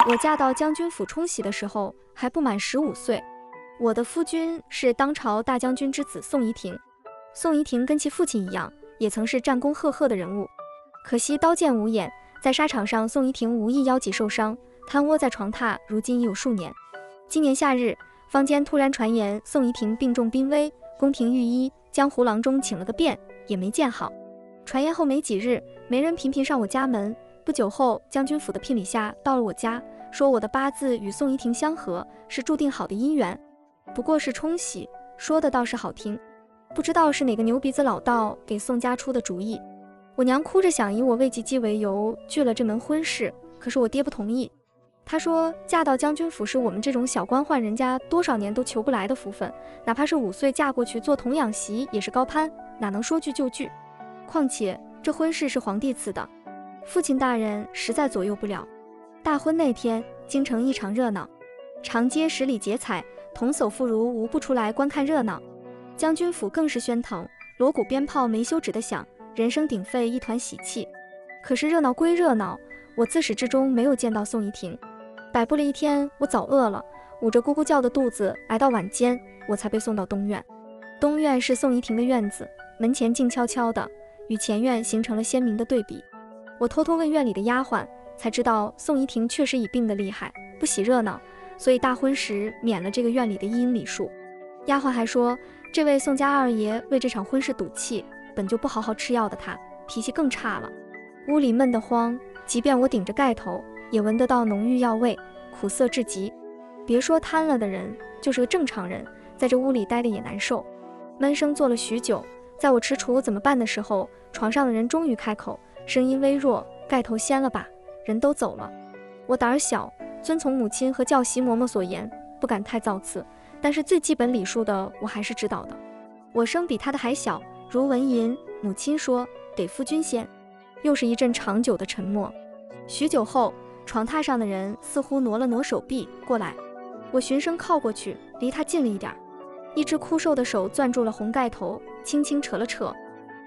我嫁到将军府冲喜的时候还不满15岁，我的夫君是当朝大将军之子宋怡婷。宋怡婷跟其父亲一样，也曾是战功赫赫的人物，可惜刀剑无眼，在沙场上宋怡婷无意腰脊受伤，瘫卧在床榻，如今已有数年。今年夏日，坊间突然传言宋怡婷病重濒危，宫廷御医江湖郎中请了个遍，也没见好。传言后没几日，媒人频频上我家门。不久后，将军府的聘礼下到了我家，说我的八字与宋怡婷相合，是注定好的姻缘。不过是冲喜，说的倒是好听。不知道是哪个牛鼻子老道给宋家出的主意。我娘哭着想以我未及笄为由拒了这门婚事，可是我爹不同意。他说嫁到将军府是我们这种小官宦人家多少年都求不来的福分，哪怕是5岁嫁过去做童养媳也是高攀，哪能说拒就拒？况且这婚事是皇帝赐的，父亲大人实在左右不了。大婚那天，京城异常热闹，长街十里结彩，童叟妇孺无不出来观看热闹。将军府更是喧腾，锣鼓鞭炮没休止的响，人声鼎沸，一团喜气。可是热闹归热闹，我自始至终没有见到宋怡婷。摆布了一天，我早饿了，捂着咕咕叫的肚子挨到晚间，我才被送到东院。东院是宋怡婷的院子，门前静悄悄的，与前院形成了鲜明的对比。我偷偷问院里的丫鬟，才知道宋怡婷确实已病得厉害，不喜热闹，所以大婚时免了这个院里的一阴礼数。丫鬟还说，这位宋家二爷为这场婚事赌气，本就不好好吃药的他，脾气更差了。屋里闷得慌，即便我顶着盖头，也闻得到浓郁药味，苦涩至极。别说瘫了的人，就是个正常人，在这屋里待得也难受。闷声坐了许久，在我踟蹰怎么办的时候，床上的人终于开口，声音微弱，盖头掀了吧，人都走了。我胆儿小，遵从母亲和教习嬷嬷所言，不敢太造次，但是最基本礼数的我还是知道的。我生比他的还小，如闻吟，母亲说得夫君先。又是一阵长久的沉默。许久后，床榻上的人似乎挪了挪手臂过来，我循声靠过去，离他近了一点，一只枯瘦的手攥住了红盖头，轻轻扯了扯。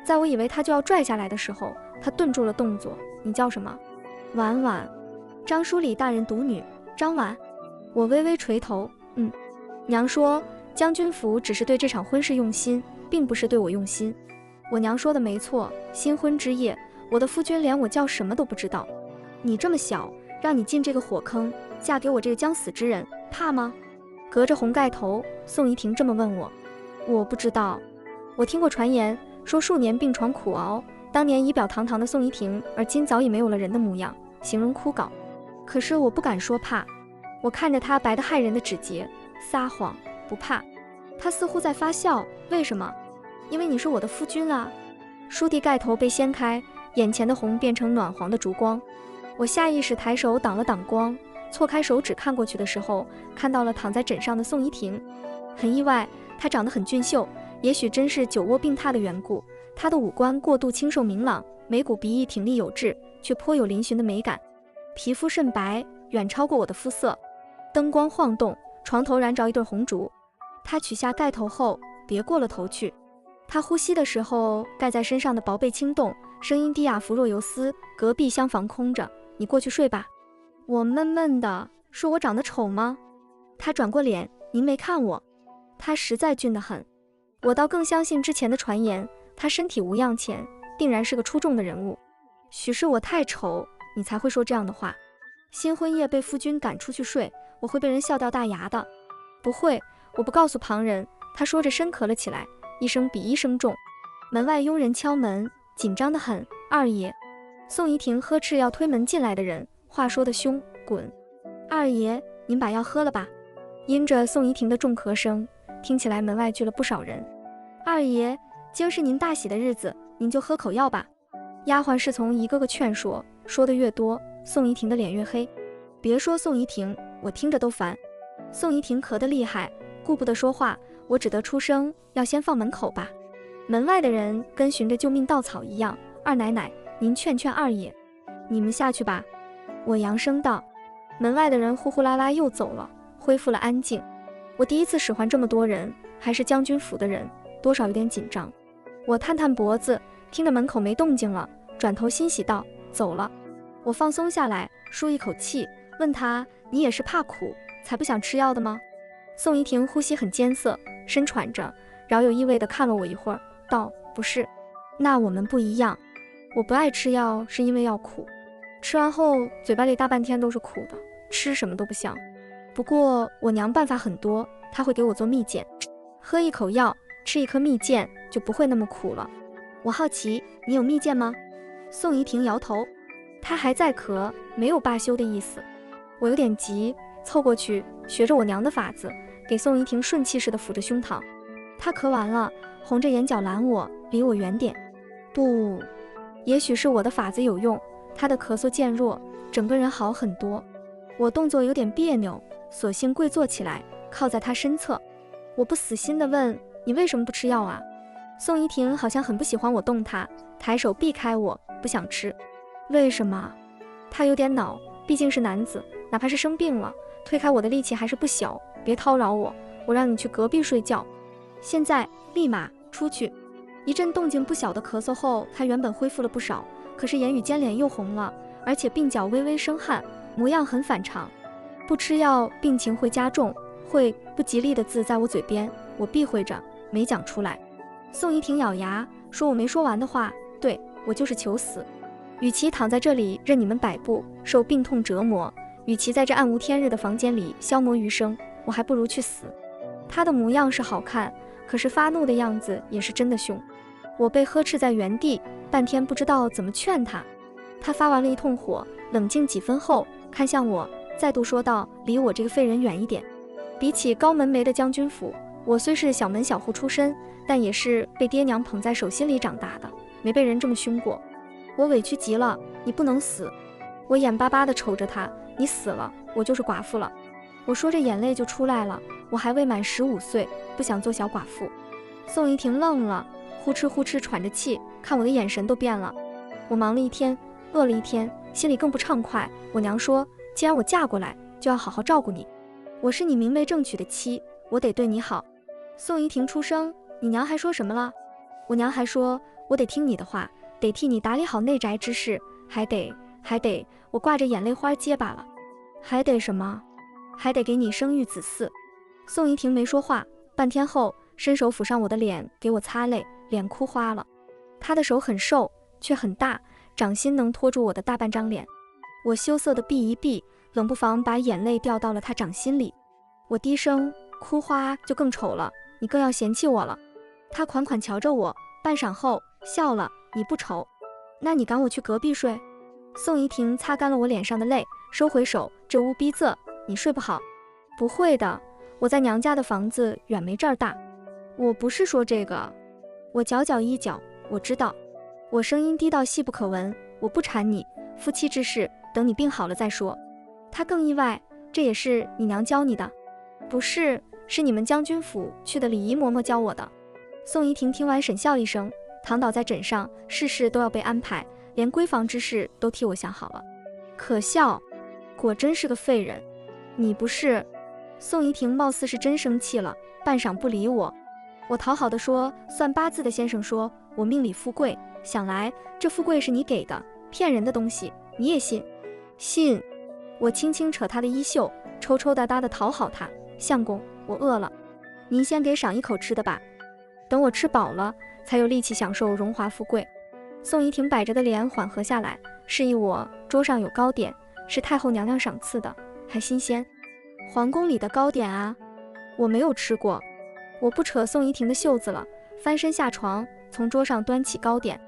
在我以为他就要拽下来的时候，他顿住了动作。你叫什么？婉婉。张书礼大人独女，张婉。我微微垂头，娘说将军府只是对这场婚事用心，并不是对我用心。我娘说的没错，新婚之夜，我的夫君连我叫什么都不知道。你这么小，让你进这个火坑，嫁给我这个将死之人，怕吗？隔着红盖头，宋怡婷这么问我。我不知道。我听过传言，说数年病床苦熬，当年仪表堂堂的宋怡婷，而今早已没有了人的模样，形容枯槁。可是我不敢说怕，我看着她白得骇人的指节，撒谎不怕。她似乎在发笑，为什么？因为你是我的夫君啊。书屉盖头被掀开，眼前的红变成暖黄的烛光。我下意识抬手挡了挡光，错开手指看过去的时候，看到了躺在枕上的宋怡婷。很意外，她长得很俊秀，也许真是久卧病榻的缘故，她的五官过度清瘦明朗，眉骨鼻翼挺立有致，却颇有嶙峋的美感。皮肤甚白，远超过我的肤色。灯光晃动，床头燃着一对红烛。她取下盖头后，别过了头去。她呼吸的时候，盖在身上的薄被轻动，声音低哑拂若游丝。隔壁厢房空着，你过去睡吧。我闷闷的，说我长得丑吗？她转过脸，您没看我。她实在俊得很。我倒更相信之前的传言，她身体无恙前，定然是个出众的人物。许是我太丑，你才会说这样的话。新婚夜被夫君赶出去睡，我会被人笑掉大牙的。不会，我不告诉旁人。她说着深咳了起来，一声比一声重。门外佣人敲门，紧张得很。二爷。宋怡婷呵斥要推门进来的人，话说得凶，滚。二爷，您把药喝了吧。因着宋怡婷的重咳声，听起来门外聚了不少人。二爷，今儿是您大喜的日子，您就喝口药吧。丫鬟侍从一个个劝说，说得越多，宋怡婷的脸越黑。别说宋怡婷，我听着都烦。宋怡婷咳得厉害，顾不得说话，我只得出声，要先放门口吧。门外的人跟循着救命稻草一样，二奶奶，您劝劝二爷。你们下去吧。我扬声道。门外的人呼呼啦啦又走了，恢复了安静。我第一次使唤这么多人，还是将军府的人，多少有点紧张。我探探脖子，听着门口没动静了，转头欣喜道，走了。我放松下来，舒一口气，问他：“你也是怕苦才不想吃药的吗？”宋怡婷呼吸很艰涩，深喘着，饶有意味地看了我一会儿，道：“不是，那我们不一样。我不爱吃药是因为药苦，吃完后嘴巴里大半天都是苦的，吃什么都不香。不过我娘办法很多，她会给我做蜜饯，喝一口药，吃一颗蜜饯就不会那么苦了。我好奇，你有蜜饯吗？”宋怡婷摇头，她还在咳，没有罢休的意思。我有点急，凑过去，学着我娘的法子，给宋怡婷顺气似的抚着胸膛。她咳完了，红着眼角拦我，离我远点。不，也许是我的法子有用，她的咳嗽渐弱，整个人好很多。我动作有点别扭，索性跪坐起来，靠在她身侧。我不死心地问：“你为什么不吃药啊？”宋怡婷好像很不喜欢我动她，抬手避开我，不想吃。为什么？她有点恼，毕竟是男子，哪怕是生病了，推开我的力气还是不小。别叨扰我，我让你去隔壁睡觉。现在立马出去。一阵动静不小的咳嗽后，她原本恢复了不少，可是言语间脸又红了，而且鬓角微微生汗，模样很反常。不吃药病情会加重，会不吉利的字在我嘴边，我避讳着没讲出来。宋怡婷咬牙说我没说完的话，对，我就是求死。与其躺在这里任你们摆布，受病痛折磨，与其在这暗无天日的房间里消磨余生，我还不如去死。他的模样是好看，可是发怒的样子也是真的凶。我被呵斥在原地，半天不知道怎么劝他。他发完了一通火，冷静几分后，看向我，再度说道：“离我这个废人远一点。”比起高门楣的将军府，我虽是小门小户出身，但也是被爹娘捧在手心里长大的，没被人这么凶过。我委屈极了，你不能死。我眼巴巴地瞅着他，你死了，我就是寡妇了。我说着眼泪就出来了，我还未满15岁，不想做小寡妇。宋怡婷愣了，呼哧呼哧喘着气，看我的眼神都变了。我忙了一天，饿了一天，心里更不畅快。我娘说，既然我嫁过来，就要好好照顾你。我是你明媒正娶的妻，我得对你好。宋怡婷出声，你娘还说什么了？我娘还说，我得听你的话，得替你打理好内宅之事，还得，我挂着眼泪花结巴了。还得什么？还得给你生育子嗣。宋怡婷没说话，半天后伸手抚上我的脸，给我擦泪，脸哭花了。她的手很瘦，却很大，掌心能托住我的大半张脸。我羞涩地避一避，冷不防把眼泪掉到了她掌心里。我低声，哭花就更丑了，你更要嫌弃我了。她款款瞧着我，半晌后笑了，你不丑，那你赶我去隔壁睡。宋怡婷擦干了我脸上的泪，收回手，这屋逼仄，你睡不好。不会的，我在娘家的房子远没这儿大。我不是说这个。我搅搅衣角，我知道。我声音低到细不可闻，我不缠你，夫妻之事等你病好了再说。他更意外，这也是你娘教你的？不是，是你们将军府去的礼仪嬷嬷教我的。宋怡婷听完沈笑一声，躺倒在枕上，事事都要被安排，连闺房之事都替我想好了。可笑，果真是个废人。你不是？宋怡婷貌似是真生气了，半晌不理我。我讨好的说，算八字的先生说我命里富贵，想来这富贵是你给的，骗人的东西你也信？信。我轻轻扯他的衣袖，抽抽搭搭的讨好他。相公，我饿了，您先给赏一口吃的吧，等我吃饱了才有力气享受荣华富贵。宋怡婷摆着的脸缓和下来，示意我桌上有糕点，是太后娘娘赏赐的，还新鲜。皇宫里的糕点啊，我没有吃过。我不扯宋怡婷的袖子了，翻身下床，从桌上端起糕点，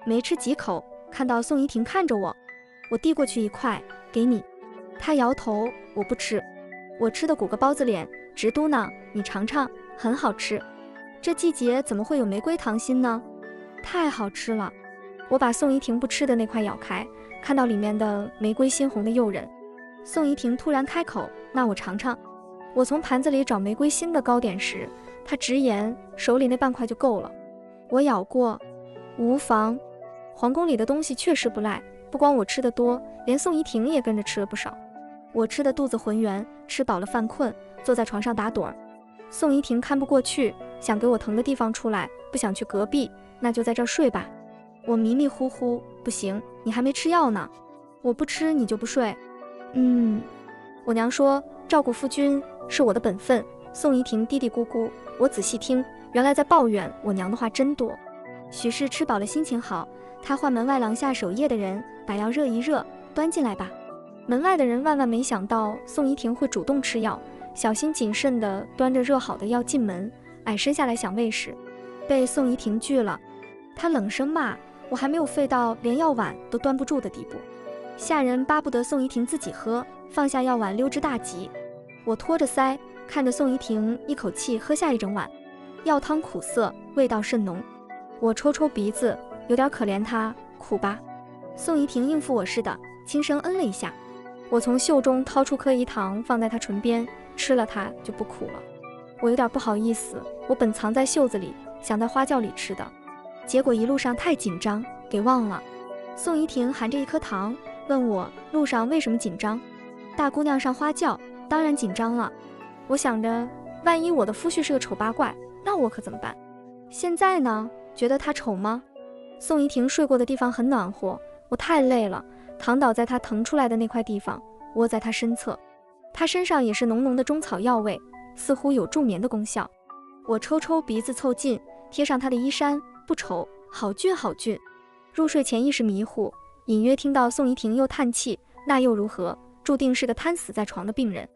没吃几口，看到宋怡婷看着我，我递过去一块，给你。她摇头，我不吃。我吃的鼓个包子脸，直嘟囔，你尝尝，很好吃。这季节怎么会有玫瑰糖心呢？太好吃了。我把宋怡婷不吃的那块咬开，看到里面的玫瑰鲜红的诱人。宋怡婷突然开口，那我尝尝。我从盘子里找玫瑰心的糕点时，她直言手里那半块就够了。我咬过，无妨。皇宫里的东西确实不赖，不光我吃的多，连宋怡婷也跟着吃了不少。我吃的肚子浑圆，吃饱了犯困，坐在床上打盹儿。宋怡婷看不过去，想给我腾的地方出来，不想去隔壁，那就在这儿睡吧。我迷迷糊糊，不行，你还没吃药呢。我不吃你就不睡？嗯，我娘说照顾夫君是我的本分。宋怡婷嘀嘀咕咕，我仔细听，原来在抱怨我娘的话真多。许是吃饱了心情好，她唤门外廊下守夜的人，把药热一热，端进来吧。门外的人万万没想到宋怡婷会主动吃药，小心谨慎地端着热好的药进门，矮身下来想喂食，被宋怡婷拒了。她冷声骂我还没有废到连药碗都端不住的地步。下人巴不得宋怡婷自己喝，放下药碗溜之大吉。我托着腮看着宋怡婷一口气喝下一整碗，药汤苦涩，味道甚浓。我抽抽鼻子，有点可怜她，苦吧。宋怡婷应付我似的，轻声嗯了一下。我从袖中掏出颗饴糖放在她唇边，吃了它就不苦了。我有点不好意思，我本藏在袖子里，想在花轿里吃的，结果一路上太紧张，给忘了。宋怡婷含着一颗糖，问我路上为什么紧张。大姑娘上花轿，当然紧张了。我想着，万一我的夫婿是个丑八怪，那我可怎么办？现在呢，觉得他丑吗？宋怡婷睡过的地方很暖和，我太累了，躺倒在她腾出来的那块地方，窝在她身侧。她身上也是浓浓的中草药味，似乎有助眠的功效。我抽抽鼻子凑近，贴上她的衣衫，不丑，好俊好俊。入睡前一时迷糊，隐约听到宋怡婷又叹气，那又如何？注定是个瘫死在床的病人。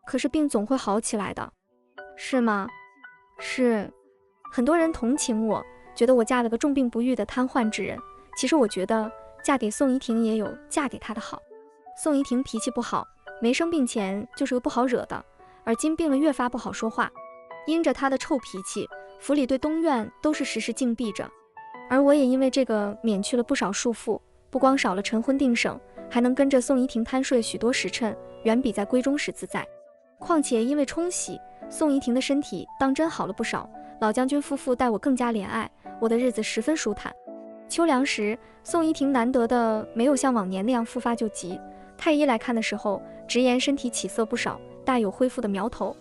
可是病总会好起来的，是吗？是。很多人同情我，觉得我嫁了个重病不愈的瘫痪之人。其实我觉得嫁给宋怡婷也有嫁给他的好。宋怡婷脾气不好，没生病前就是个不好惹的，而今病了越发不好说话。因着她的臭脾气，府里对东院都是时时禁闭着，而我也因为这个免去了不少束缚，不光少了晨昏定省，还能跟着宋怡婷贪睡许多时辰，远比在闺中时自在。况且因为冲洗，宋怡婷的身体当真好了不少，老将军夫妇待我更加怜爱，我的日子十分舒坦。秋凉时，宋怡婷难得的没有像往年那样复发就急，太医来看的时候，直言身体起色不少，大有恢复的苗头。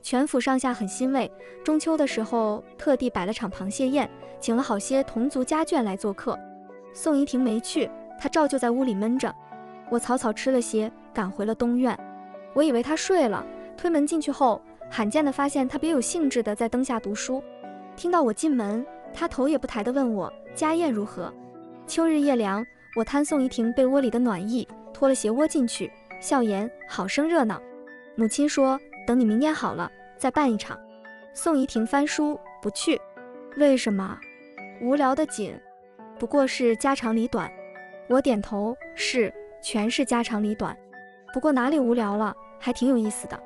全府上下很欣慰，中秋的时候特地摆了场螃蟹宴，请了好些同族家眷来做客。宋怡婷没去，她照旧在屋里闷着。我草草吃了些，赶回了东院。我以为她睡了，推门进去后，罕见地发现她别有兴致地在灯下读书。听到我进门，她头也不抬地问我家宴如何。秋日夜凉，我摊宋怡婷被窝里的暖意，脱了鞋窝进去，笑言好生热闹。母亲说等你明年好了再办一场。宋怡婷翻书不去。为什么？无聊得紧，不过是家长里短。我点头，是，全是家长里短。不过哪里无聊了，还挺有意思的。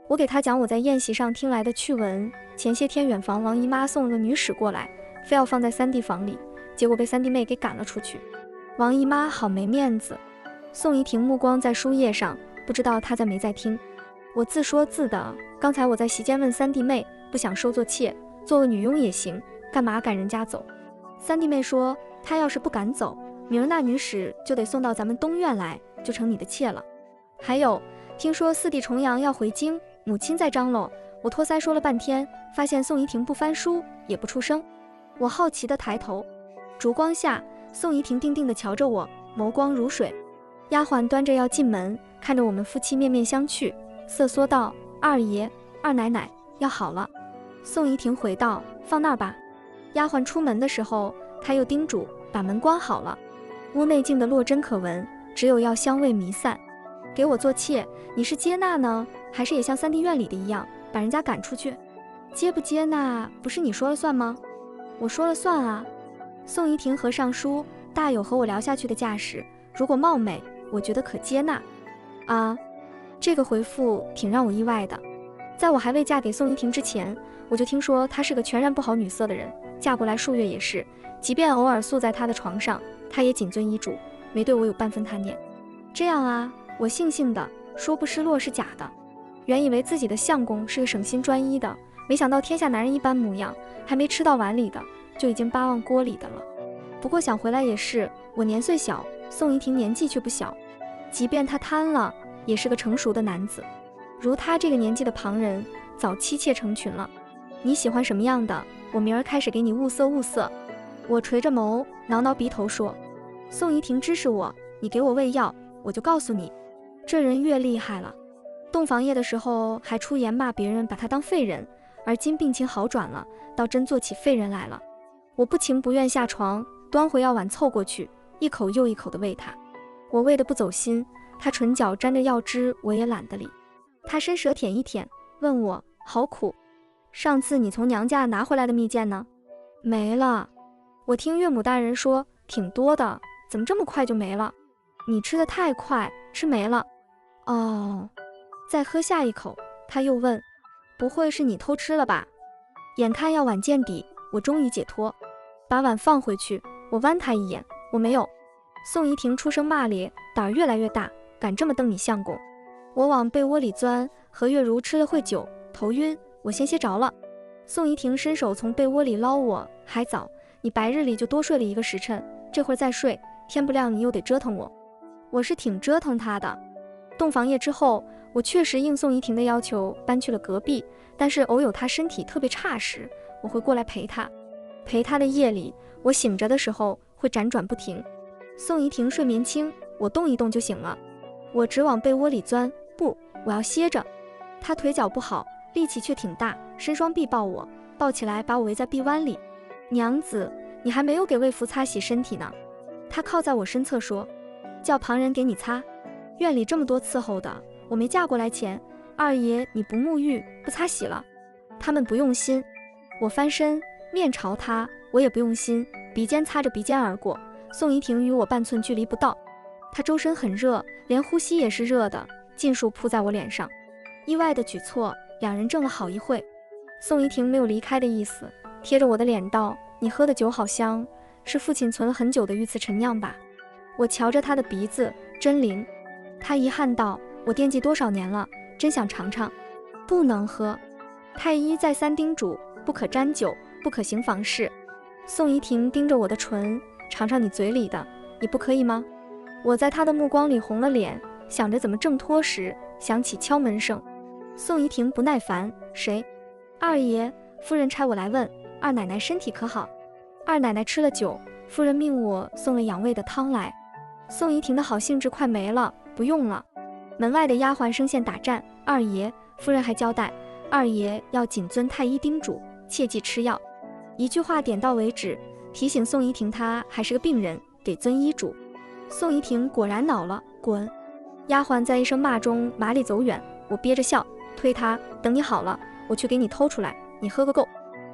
我给他讲我在宴席上听来的趣闻。前些天远房王姨妈送了个女使过来，非要放在三弟房里，结果被三弟妹给赶了出去。王姨妈好没面子。宋怡婷目光在书页上，不知道她在没在听。我自说自的，刚才我在席间问三弟妹，不想收做妾，做个女佣也行，干嘛赶人家走？三弟妹说，她要是不赶走，明儿那女使就得送到咱们东院来，就成你的妾了。还有，听说四弟重阳要回京，母亲在张罗。我托腮说了半天，发现宋怡婷不翻书，也不出声。我好奇地抬头，烛光下，宋怡婷定定地瞧着我，眸光如水。丫鬟端着要进门，看着我们夫妻面面相觑，瑟缩道：“二爷、二奶奶，要好了。”宋怡婷回道：“放那儿吧。”丫鬟出门的时候，她又叮嘱把门关好了。屋内静得落针可闻，只有药香味弥散。给我做妾，你是接纳呢，还是也像三弟院里的一样，把人家赶出去？接不接纳，不是你说了算吗？我说了算啊。宋怡婷合上书，大有和我聊下去的架势。如果貌美，我觉得可接纳。啊，这个回复挺让我意外的。在我还未嫁给宋怡婷之前，我就听说她是个全然不好女色的人，嫁过来数月也是，即便偶尔宿在她的床上，她也谨遵医嘱，没对我有半分贪念。这样啊，我悻悻的说不失落是假的。原以为自己的相公是个省心专一的，没想到天下男人一般模样，还没吃到碗里的，就已经巴望锅里的了。不过想回来也是，我年岁小，宋怡婷年纪却不小，即便他贪了，也是个成熟的男子。如他这个年纪的旁人，早妻妾成群了。你喜欢什么样的，我明儿开始给你物色物色。我垂着眸，挠挠鼻头说：“宋怡婷支持我，你给我喂药，我就告诉你。”这人越厉害了，洞房夜的时候还出言骂别人把他当废人，而今病情好转了，倒真做起废人来了。我不情不愿下床，端回药碗凑过去，一口又一口地喂他。我喂得不走心，他唇角沾着药汁，我也懒得理。他伸舌舔一舔，问我好苦，上次你从娘家拿回来的蜜饯呢？没了。我听岳母大人说挺多的，怎么这么快就没了？你吃得太快，吃没了。哦。再喝下一口，他又问，不会是你偷吃了吧？眼看药碗见底，我终于解脱，把碗放回去，我剜他一眼，我没有。宋怡婷出声骂咧，胆儿越来越大，敢这么瞪你相公。我往被窝里钻，何月如吃了会酒，头晕，我先歇着了。宋怡婷伸手从被窝里捞我，还早，你白日里就多睡了1个时辰，这会儿再睡，天不亮你又得折腾我。我是挺折腾他的。洞房夜之后，我确实应宋怡婷的要求搬去了隔壁，但是偶有她身体特别差时，我会过来陪她。陪她的夜里，我醒着的时候会辗转不停。宋怡婷睡眠轻，我动一动就醒了。我直往被窝里钻，不，我要歇着。她腿脚不好，力气却挺大，伸双臂抱我，抱起来把我围在臂弯里。娘子，你还没有给魏福擦洗身体呢。她靠在我身侧说，叫旁人给你擦。院里这么多伺候的，我没嫁过来前，二爷你不沐浴不擦洗了，他们不用心。我翻身面朝他，我也不用心，鼻尖擦着鼻尖而过。宋怡婷与我半寸距离不到，她周身很热，连呼吸也是热的，尽数扑在我脸上。意外的举措，两人怔了好一会。宋怡婷没有离开的意思，贴着我的脸道，你喝的酒好香，是父亲存了很久的御赐陈酿吧？我瞧着她的鼻子，真灵。她遗憾道，我惦记多少年了，真想尝尝。不能喝，太医再三叮嘱，不可沾酒，不可行房事。宋怡婷盯着我的唇，尝尝你嘴里的，你不可以吗？我在她的目光里红了脸，想着怎么挣脱时，响起敲门声。宋怡婷不耐烦，谁？二爷，夫人差我来问，二奶奶身体可好？二奶奶吃了酒，夫人命我送了养胃的汤来。宋怡婷的好兴致快没了，不用了。门外的丫鬟声线打战，二爷，夫人还交代，二爷要谨遵太医叮嘱，切忌吃药。一句话点到为止，提醒宋怡婷她还是个病人，得遵医嘱。宋怡婷果然恼了，滚！丫鬟在一声骂中麻利走远，我憋着笑推她，等你好了，我去给你偷出来，你喝个够。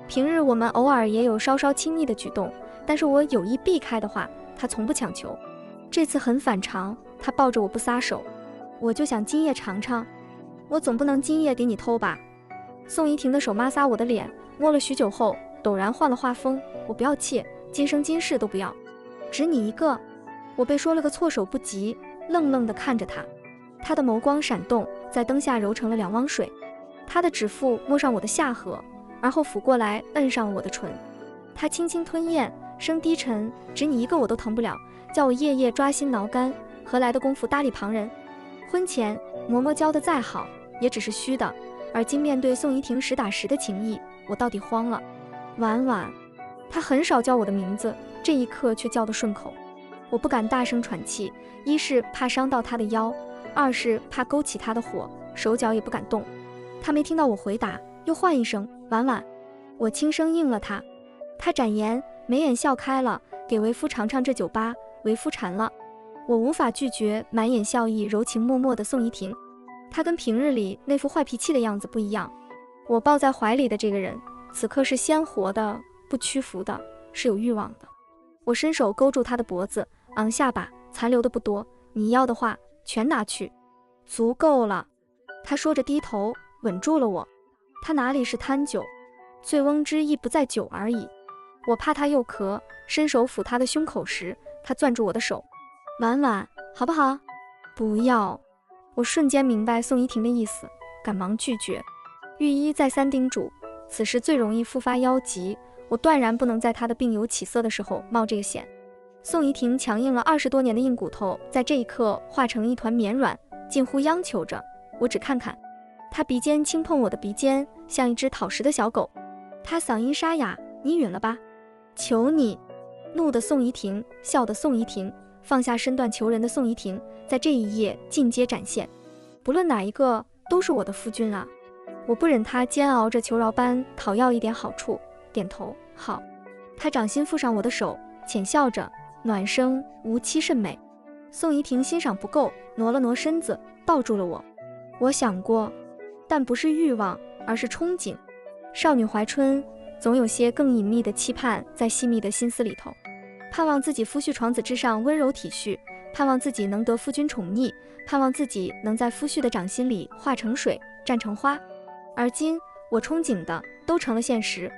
平日我们偶尔也有稍稍亲昵的举动，但是我有意避开的话，她从不强求。这次很反常，她抱着我不撒手，我就想今夜尝尝，我总不能今夜给你偷吧。宋怡婷的手抹撒我的脸，摸了许久后陡然换了画风，我不要妾，今生今世都不要，只你一个。我被说了个措手不及，愣愣地看着他，他的眸光闪动，在灯下揉成了2汪水。他的指腹摸上我的下颌，而后抚过来摁上了我的唇。他轻轻吞咽，声低沉，只你一个我都疼不了，叫我夜夜抓心挠肝，何来的功夫搭理旁人？婚前嬷嬷教的再好，也只是虚的，而今面对宋怡婷实打实的情谊，我到底慌了。婉婉，他很少叫我的名字，这一刻却叫得顺口。我不敢大声喘气，一是怕伤到他的腰，二是怕勾起他的火，手脚也不敢动。他没听到我回答，又唤一声婉婉，我轻声应了他。他展颜，眉眼笑开了，给为夫尝尝这酒吧，为夫馋了。我无法拒绝满眼笑意、柔情脉脉的宋怡婷，她跟平日里那副坏脾气的样子不一样。我抱在怀里的这个人，此刻是鲜活的，不屈服的，是有欲望的。我伸手勾住她的脖子，昂下巴，残留的不多，你要的话全拿去，足够了。她说着低头吻住了我。她哪里是贪酒，醉翁之意不在酒而已。我怕她又咳，伸手抚她的胸口时，她攥住我的手，婉婉，好不好？不要。我瞬间明白宋怡婷的意思，赶忙拒绝。御医再三叮嘱，此时最容易复发腰疾，我断然不能在她的病有起色的时候冒这个险。宋怡婷强硬了20多年的硬骨头，在这一刻化成一团绵软，近乎央求着我只看看。她鼻尖轻碰我的鼻尖，像一只讨食的小狗。她嗓音沙哑，你允了吧？求你！怒的宋怡婷，笑的宋怡婷，放下身段求人的宋怡婷，在这一夜尽皆展现。不论哪一个，都是我的夫君啊！我不忍他煎熬着求饶般讨要一点好处，点头，好。他掌心附上我的手，浅笑着，暖声无期甚美。宋怡婷欣赏不够，挪了挪身子，抱住了我。我想过，但不是欲望，而是憧憬。少女怀春，总有些更隐秘的期盼在细密的心思里头，盼望自己夫婿床子之上温柔体恤，盼望自己能得夫君宠溺，盼望自己能在夫婿的掌心里化成水，绽成花。而今我憧憬的都成了现实。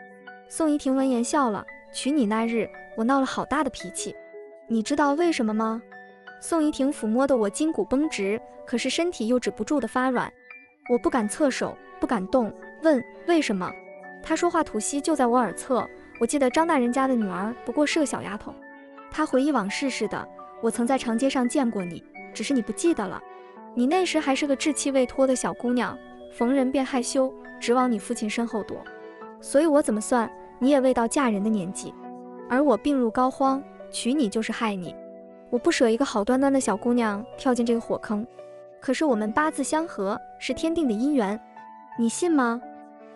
宋怡婷闻言笑了，娶你那日，我闹了好大的脾气，你知道为什么吗？宋怡婷抚摸得我筋骨绷直，可是身体又止不住的发软。我不敢侧手，不敢动，问为什么？她说话吐息就在我耳侧，我记得张大人家的女儿不过是个小丫头。她回忆往事似的，我曾在长街上见过你，只是你不记得了。你那时还是个稚气未脱的小姑娘，逢人便害羞，直往你父亲身后躲。所以我怎么算，你也未到嫁人的年纪，而我病入膏肓，娶你就是害你。我不舍一个好端端的小姑娘跳进这个火坑。可是我们八字相合，是天定的姻缘，你信吗？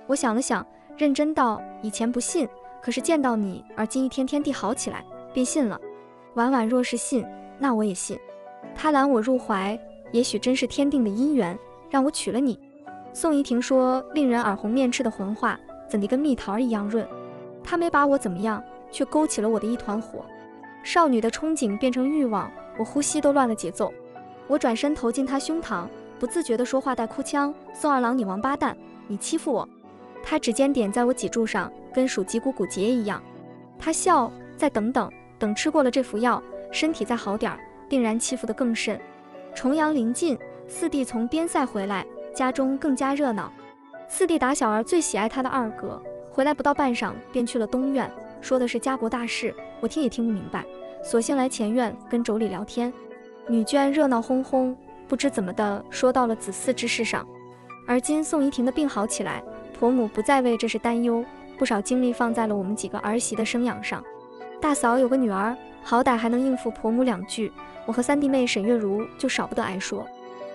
我想了想，认真道：以前不信，可是见到你，而今一天天地好起来，便信了。婉婉若是信，那我也信。他揽我入怀，也许真是天定的姻缘，让我娶了你。宋怡婷说令人耳红面赤的浑话，怎地跟蜜桃一样润。她没把我怎么样，却勾起了我的一团火。少女的憧憬变成欲望，我呼吸都乱了节奏。我转身投进他胸膛，不自觉地说话带哭腔：宋二郎，你王八蛋，你欺负我。他指尖点在我脊柱上，跟数脊骨骨节一样。他笑，再等等，等吃过了这副药，身体再好点，定然欺负得更甚。重阳临近，四弟从边塞回来，家中更加热闹。四弟打小儿最喜爱他的二哥，回来不到半晌便去了东院，说的是家国大事，我听也听不明白，索性来前院跟妯娌聊天。女眷热闹哄哄，不知怎么的说到了子嗣之事上。而今宋怡婷的病好起来，婆母不再为这事担忧，不少精力放在了我们几个儿媳的生养上。大嫂有个女儿，好歹还能应付婆母两句，我和三弟妹沈月如就少不得挨说。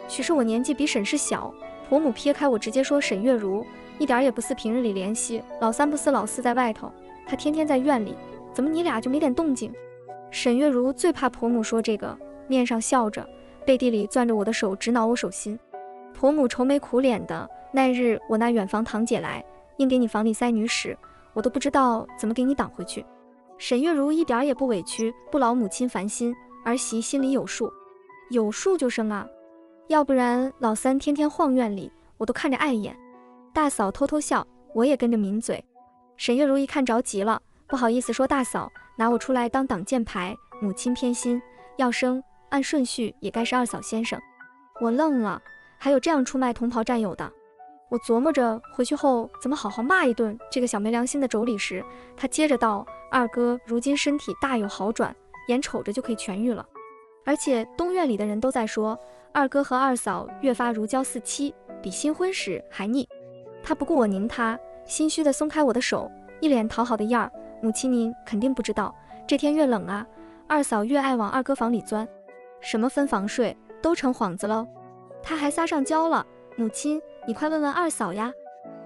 许是我年纪比沈氏小，婆母撇开我直接说沈月如，一点也不似平日里联系，老三不似老四在外头，她天天在院里，怎么你俩就没点动静？沈月如最怕婆母说这个，面上笑着，背地里攥着我的手直挠我手心。婆母愁眉苦脸的，那日我那远房堂姐来，硬给你房里塞女使，我都不知道怎么给你挡回去。沈月如一点也不委屈，不劳母亲烦心，儿媳心里有数，有数就生啊，要不然老三天天晃院里，我都看着碍眼。大嫂偷偷笑，我也跟着抿嘴。沈月如一看着急了，不好意思说大嫂，拿我出来当挡箭牌，母亲偏心，要生按顺序也该是二嫂先生。我愣了，还有这样出卖同袍战友的？我琢磨着回去后怎么好好骂一顿这个小没良心的妯娌时，他接着道：二哥如今身体大有好转，眼瞅着就可以痊愈了，而且东院里的人都在说二哥和二嫂越发如胶似漆，比新婚时还腻。他不顾我拧他，心虚地松开我的手，一脸讨好的样儿。母亲您肯定不知道，这天越冷啊，二嫂越爱往二哥房里钻，什么分房睡都成幌子了，他还撒上娇了。母亲你快问问二嫂呀。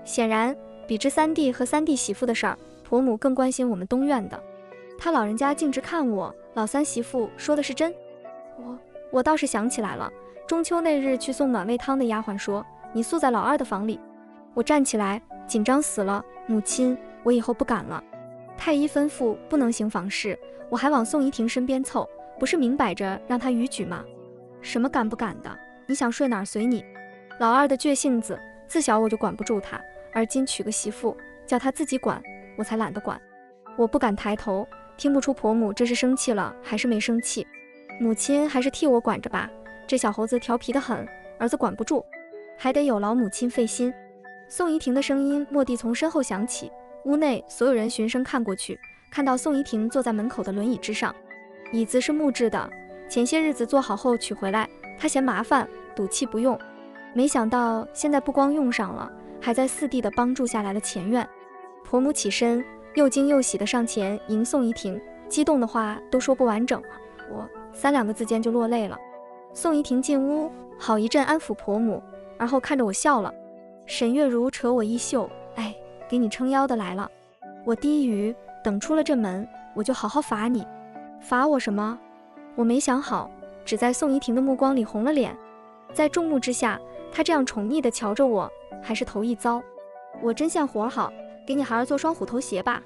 显然比之三弟和三弟媳妇的事儿，婆母更关心我们东院的。他老人家径直看我，老三媳妇说的是真。我倒是想起来了，中秋那日去送暖胃汤的丫鬟说你宿在老二的房里。我站起来，紧张死了，母亲，我以后不敢了。太医吩咐不能行房事，我还往宋怡婷身边凑，不是明摆着让她逾矩吗？什么敢不敢的，你想睡哪儿随你。老二的倔性子，自小我就管不住他，而今娶个媳妇，叫他自己管，我才懒得管。我不敢抬头，听不出婆母这是生气了还是没生气。母亲还是替我管着吧，这小猴子调皮得很，儿子管不住，还得有劳母亲费心。宋怡婷的声音蓦地从身后响起，屋内所有人循声看过去，看到宋怡婷坐在门口的轮椅之上，椅子是木质的，前些日子做好后取回来，她嫌麻烦，赌气不用。没想到现在不光用上了，还在四弟的帮助下来了前院。婆母起身，又惊又喜地上前迎宋怡婷，激动的话都说不完整了。我3-2个字间就落泪了。宋怡婷进屋，好一阵安抚婆母，而后看着我笑了。沈月如扯我衣袖，哎，给你撑腰的来了。我低语，等出了这门，我就好好罚你。罚我什么？我没想好，只在宋怡婷的目光里红了脸。在众目之下，她这样宠溺地瞧着我，还是头一遭。我真像活好，给你孩儿做双虎头鞋吧。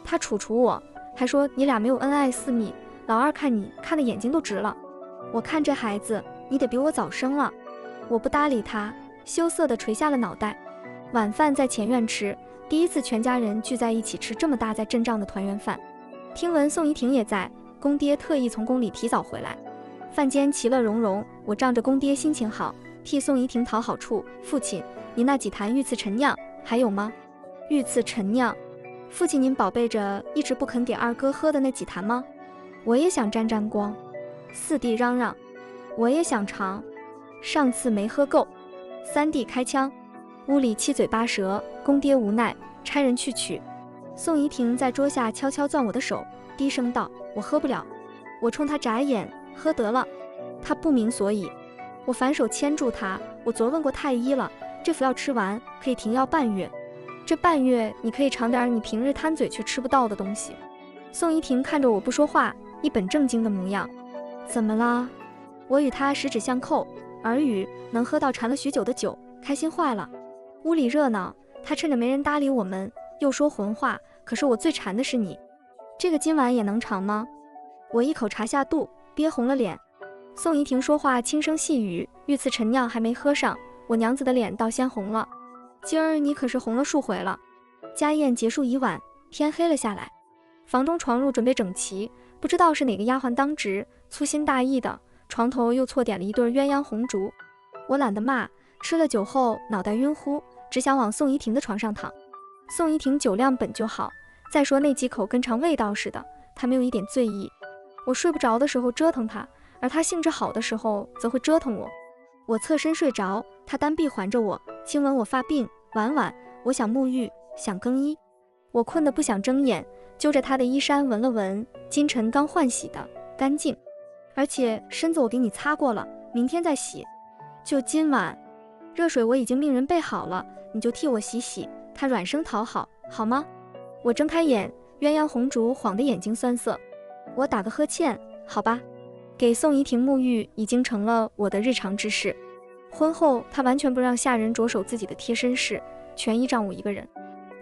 她楚楚我，还说你俩没有恩爱私密，老二看你看的眼睛都直了。我看这孩子，你得比我早生了。我不搭理她，羞涩地垂下了脑袋。晚饭在前院吃，第一次全家人聚在一起吃这么大载阵仗的团圆饭。听闻宋怡婷也在，公爹特意从宫里提早回来。饭间其乐融融，我仗着公爹心情好，替宋怡婷讨好处。父亲，你那几坛御赐陈酿还有吗？御赐陈酿，父亲您宝贝着一直不肯给二哥喝的那几坛吗？我也想沾沾光。四弟嚷嚷，我也想尝，上次没喝够。三弟开腔，屋里七嘴八舌，公爹无奈，差人去取。宋怡婷在桌下悄悄攥我的手，低声道，我喝不了。我冲他眨眼，喝得了。他不明所以，我反手牵住他，我昨问过太医了，这服药吃完可以停药半月，这半月你可以尝点你平日贪嘴却吃不到的东西。宋怡婷看着我不说话，一本正经的模样。怎么啦？我与他十指相扣，耳语能喝到馋了许久的酒，开心坏了。屋里热闹，他趁着没人搭理我们，又说混话，可是我最馋的是你。这个今晚也能尝吗？我一口茶下肚，憋红了脸。宋怡婷说话轻声细语，御赐陈酿还没喝上，我娘子的脸倒先红了。今儿你可是红了数回了。家宴结束已晚，天黑了下来，房中床褥准备整齐，不知道是哪个丫鬟当值，粗心大意的，床头又错点了一对鸳鸯红烛。我懒得骂，吃了酒后脑袋晕乎，只想往宋怡婷的床上躺。宋怡婷酒量本就好，再说那几口跟尝味道似的，她没有一点醉意。我睡不着的时候折腾她，而她兴致好的时候则会折腾我。我侧身睡着，她单臂环着我，亲吻我发鬓。晚晚，我想沐浴，想更衣。我困得不想睁眼，揪着她的衣衫闻了闻，今晨刚换洗的，干净。而且身子我给你擦过了，明天再洗。就今晚，热水我已经命人备好了，你就替我洗洗。她软声讨好，好吗？我睁开眼，鸳鸯红烛晃得眼睛酸涩。我打个呵欠，好吧。给宋怡婷沐浴已经成了我的日常之事。婚后她完全不让下人着手自己的贴身事，全依仗我一个人。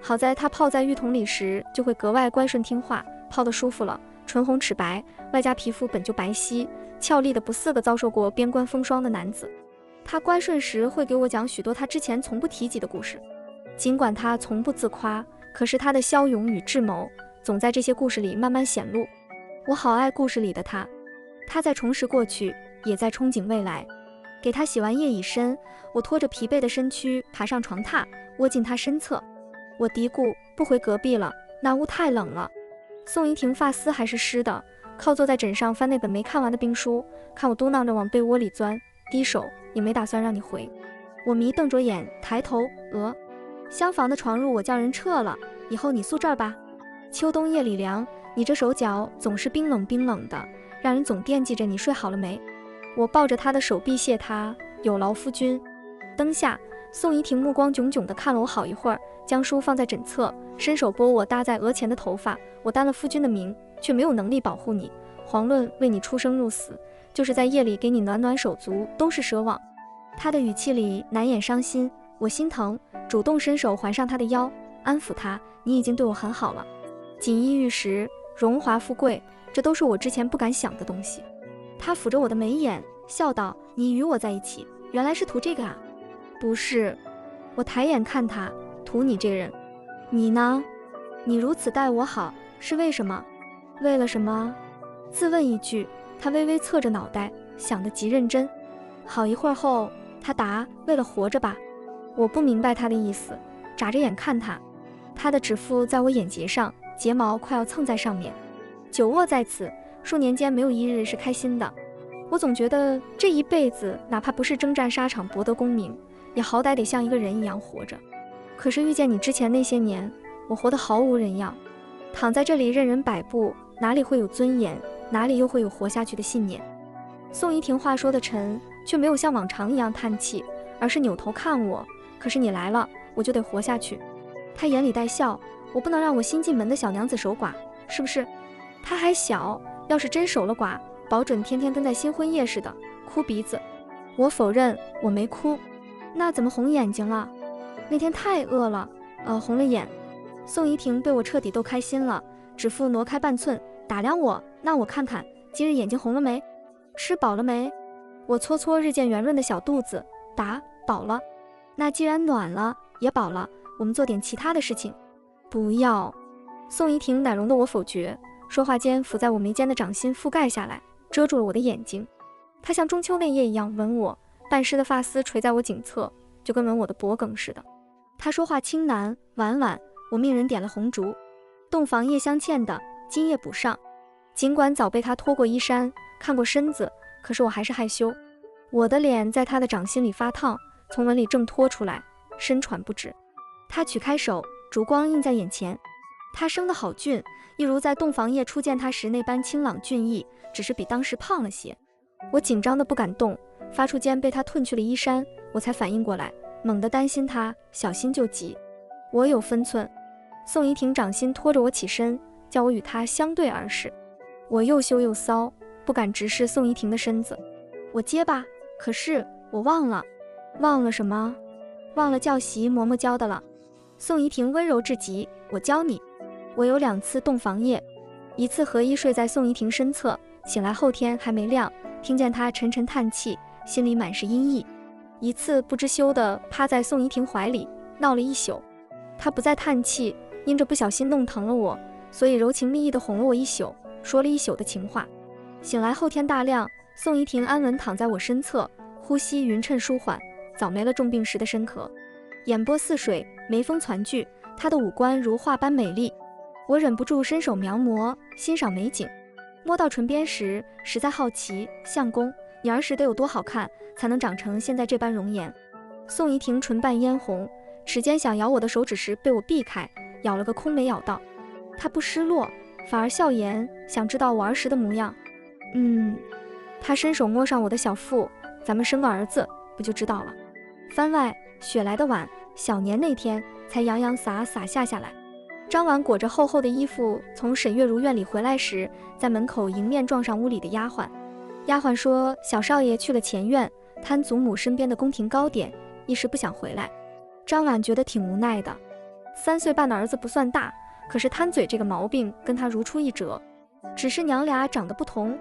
好在她泡在浴桶里时就会格外乖顺听话，泡得舒服了，唇红齿白，外加皮肤本就白皙，俏丽的不似个遭受过边关风霜的男子。她乖顺时会给我讲许多她之前从不提及的故事，尽管她从不自夸，可是她的骁勇与智谋总在这些故事里慢慢显露。我好爱故事里的她，她在重拾过去，也在憧憬未来。给她洗完夜已深，我拖着疲惫的身躯爬上床榻，窝进她身侧。我嘀咕，不回隔壁了，那屋太冷了。宋怡婷发丝还是湿的，靠坐在枕上翻那本没看完的兵书，看我嘟囔着往被窝里钻，低手也没打算让你回。我迷瞪着眼，抬头，厢房的床褥我叫人撤了，以后你宿这儿吧。秋冬夜里凉，你这手脚总是冰冷冰冷的，让人总惦记着你睡好了没。我抱着他的手臂谢他，有劳夫君。灯下，宋怡婷目光炯炯地看了我好一会儿，将书放在枕侧，伸手拨我搭在额前的头发。我担了夫君的名，却没有能力保护你，遑论为你出生入死，就是在夜里给你暖暖手足都是奢望。他的语气里难掩伤心，我心疼，主动伸手环上他的腰，安抚他，你已经对我很好了。锦衣玉食，荣华富贵，这都是我之前不敢想的东西。他抚着我的眉眼，笑道，你与我在一起，原来是图这个啊？不是。我抬眼看他，图你这人。你呢？你如此待我好，是为什么？为了什么？自问一句，他微微侧着脑袋，想得极认真。好一会儿后，他答，为了活着吧。我不明白他的意思，眨着眼看他。他的指腹在我眼睫上，睫毛快要蹭在上面。久卧在此，数年间没有一日是开心的。我总觉得这一辈子，哪怕不是征战沙场博得功名，也好歹得像一个人一样活着。可是遇见你之前那些年，我活得毫无人样，躺在这里任人摆布，哪里会有尊严，哪里又会有活下去的信念？宋怡婷话说的沉，却没有像往常一样叹气，而是扭头看我。可是你来了，我就得活下去。她眼里带笑，我不能让我新进门的小娘子守寡，是不是？她还小，要是真守了寡，保准天天跟在新婚夜似的，哭鼻子。我否认，我没哭。那怎么红眼睛了？那天太饿了，红了眼。宋怡婷被我彻底逗开心了，指腹挪开半寸，打量我，那我看看，今日眼睛红了没？吃饱了没？我搓搓日渐圆润的小肚子，答：饱了。那既然暖了，也饱了，我们做点其他的事情。不要。宋怡婷奶容的我否决，说话间伏在我眉间的掌心覆盖下来，遮住了我的眼睛。她像中秋那夜一样吻我，半湿的发丝垂在我颈侧，就跟吻我的脖颈似的。她说话轻喃婉婉，我命人点了红烛，洞房夜相欠的，今夜补上。尽管早被她脱过衣衫，看过身子，可是我还是害羞。我的脸在她的掌心里发烫，从吻里挣脱出来，身喘不止。她取开手，烛光映在眼前。她生得好俊，一如在洞房夜初见她时那般清朗俊逸，只是比当时胖了些。我紧张的不敢动，发怵间被她褪去了衣衫，我才反应过来，猛地担心她，小心就急。我有分寸。宋怡婷掌心拖着我起身，叫我与她相对而视。我又羞又骚，不敢直视宋怡婷的身子。我结巴，可是我忘了什么？忘了教习嬷嬷教的了。宋怡婷温柔至极，我教你。我有2次洞房夜，一次合衣睡在宋怡婷身侧，醒来后天还没亮，听见她沉沉叹气，心里满是阴翳。一次不知羞地趴在宋怡婷怀里，闹了一宿。她不再叹气，因着不小心弄疼了我，所以柔情蜜意地哄了我一宿，说了一宿的情话。醒来后天大亮，宋怡婷安稳躺在我身侧，呼吸匀称舒缓，早没了重病时的深刻。眼波似水，眉峰攒聚，她的五官如画般美丽。我忍不住伸手描摹，欣赏美景。摸到唇边时，实在好奇，相公，你儿时得有多好看，才能长成现在这般容颜？宋怡婷唇瓣嫣红，齿间想咬我的手指时被我避开，咬了个空没咬到。她不失落，反而笑颜，想知道我儿时的模样。她伸手摸上我的小腹，咱们生个儿子，不就知道了。番外，雪来的晚，小年那天才洋洋洒洒下来。张婉裹着厚厚的衣服从沈月如院里回来时，在门口迎面撞上屋里的丫鬟。丫鬟说小少爷去了前院，贪祖母身边的宫廷糕点，一时不想回来。张婉觉得挺无奈的，3岁半的儿子不算大，可是贪嘴这个毛病跟他如出一辙。只是娘俩长得不同，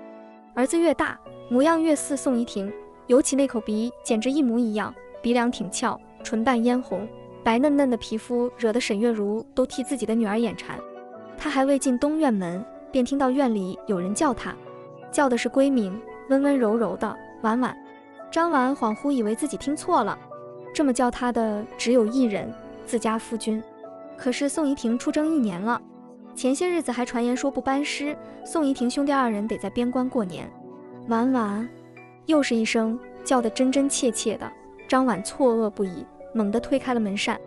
儿子越大，模样越似宋怡婷，尤其那口鼻简直一模一样，鼻梁挺翘，唇瓣嫣红，白嫩嫩的皮肤惹得沈月如都替自己的女儿眼馋。她还未进东院门，便听到院里有人叫她，叫的是闺名，温温柔柔的婉婉。张婉恍惚以为自己听错了，这么叫她的只有一人，自家夫君。可是宋怡婷出征1年了，前些日子还传言说不班师，宋怡婷兄弟2人得在边关过年。婉婉，又是一声叫得真真切切的。张婉错愕不已，猛地推开了门扇。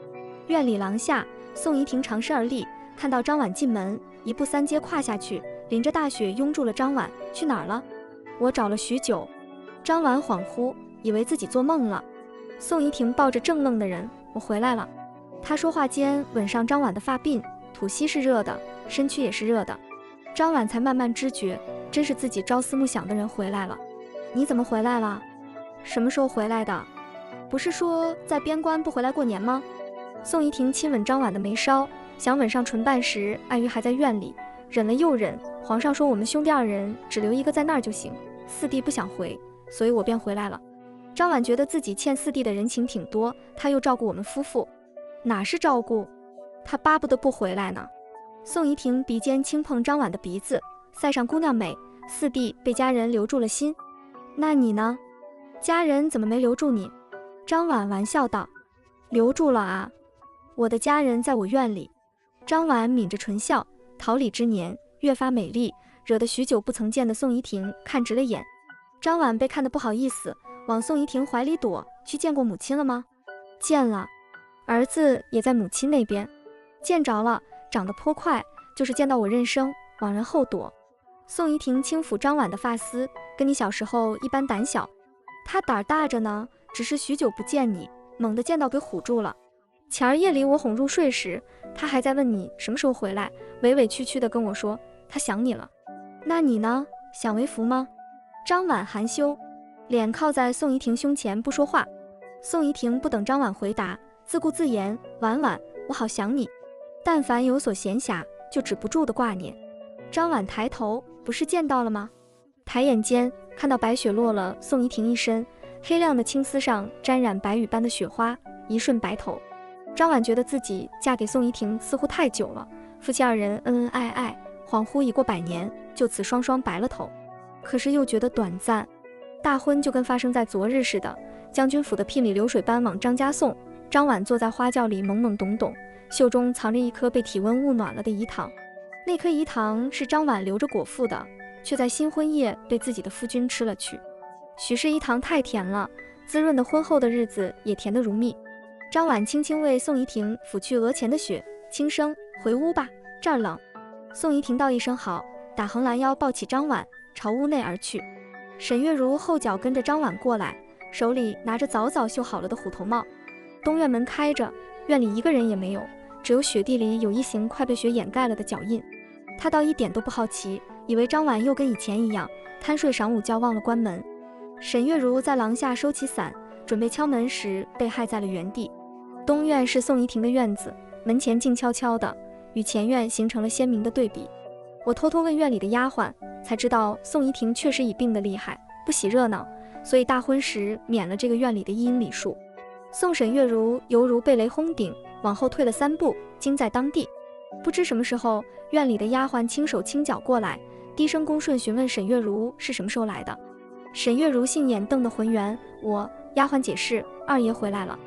院里廊下，宋怡婷长身而立，看到张婉进门，1步3阶跨下去，淋着大雪拥住了张婉。去哪儿了？我找了许久。张婉恍惚，以为自己做梦了。宋怡婷抱着怔愣的人，我回来了。她说话间吻上张婉的发鬓，吐息是热的，身躯也是热的。张婉才慢慢知觉，真是自己朝思暮想的人回来了。你怎么回来了？什么时候回来的？不是说在边关不回来过年吗？宋怡婷亲吻张婉的眉梢，想吻上唇瓣时，碍于还在院里，忍了又忍。皇上说我们兄弟2人只留一个在那儿就行，四弟不想回，所以我便回来了。张婉觉得自己欠四弟的人情挺多，他又照顾我们夫妇。哪是照顾，他巴不得不回来呢。宋怡婷鼻尖轻碰张婉的鼻子，塞上姑娘美，四弟被家人留住了心。那你呢？家人怎么没留住你？张婉玩笑道。留住了啊，我的家人在我院里。张婉抿着唇笑，桃李之年越发美丽，惹得许久不曾见的宋怡婷看直了眼。张婉被看得不好意思，往宋怡婷怀里躲。去见过母亲了吗？见了，儿子也在母亲那边。见着了，长得颇快，就是见到我认生，往人后躲。宋怡婷轻抚张婉的发丝，跟你小时候一般胆小。他胆儿大着呢，只是许久不见你，猛地见到给唬住了。前儿夜里我哄入睡时，他还在问你什么时候回来，委委屈屈地跟我说他想你了。那你呢？享为福吗？张婉含羞，脸靠在宋怡婷胸前不说话。宋怡婷不等张婉回答，自顾自言：婉婉，我好想你，但凡有所闲暇，就止不住的挂念。张婉抬头，不是见到了吗？抬眼间看到白雪落了宋怡婷一身，黑亮的青丝上沾染白羽般的雪花，一瞬白头。张婉觉得自己嫁给宋怡婷似乎太久了，夫妻二人恩恩爱爱，恍惚已过100年，就此双双白了头。可是又觉得短暂，大婚就跟发生在昨日似的。将军府的聘礼流水般往张家送，张婉坐在花轿里懵懵懂懂，袖中藏着一颗被体温捂暖了的饴糖。那颗饴糖是张婉留着果腹的，却在新婚夜被自己的夫君吃了去。许是饴糖太甜了，滋润的婚后的日子也甜得如蜜。张婉轻轻为宋怡婷抚去额前的雪，轻声：回屋吧，这儿冷。宋怡婷道一声好，打横拦腰抱起张婉，朝屋内而去。沈月如后脚跟着张婉过来，手里拿着早早绣好了的虎头帽。东院门开着，院里一个人也没有，只有雪地里有一行快被雪掩盖了的脚印。他倒一点都不好奇，以为张婉又跟以前一样贪睡晌午觉忘了关门。沈月如在廊下收起伞，准备敲门时被害在了原地。东院是宋怡婷的院子，门前静悄悄的，与前院形成了鲜明的对比。我偷偷问院里的丫鬟，才知道宋怡婷确实已病得厉害，不喜热闹，所以大婚时免了这个院里的一阴礼数。宋沈月如犹如被雷轰顶，往后退了3步，惊在当地。不知什么时候，院里的丫鬟轻手轻脚过来，低声恭顺询问沈月如是什么时候来的。沈月如杏眼瞪得浑圆，丫鬟解释，二爷回来了。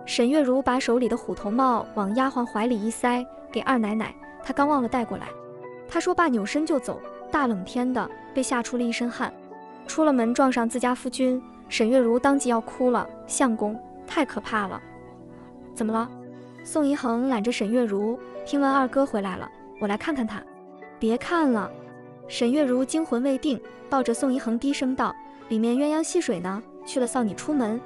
沈月如把手里的虎头帽往丫鬟怀里一塞，给二奶奶，她刚忘了带过来。她说罢扭身就走，大冷天的，被吓出了一身汗。出了门撞上自家夫君，沈月如当即要哭了。相公，太可怕了。怎么了？宋怡恒揽着沈月如，听闻二哥回来了，我来看看他。别看了。沈月如惊魂未定，抱着宋怡恒低声道，里面鸳鸯戏水呢，去了臊你出门。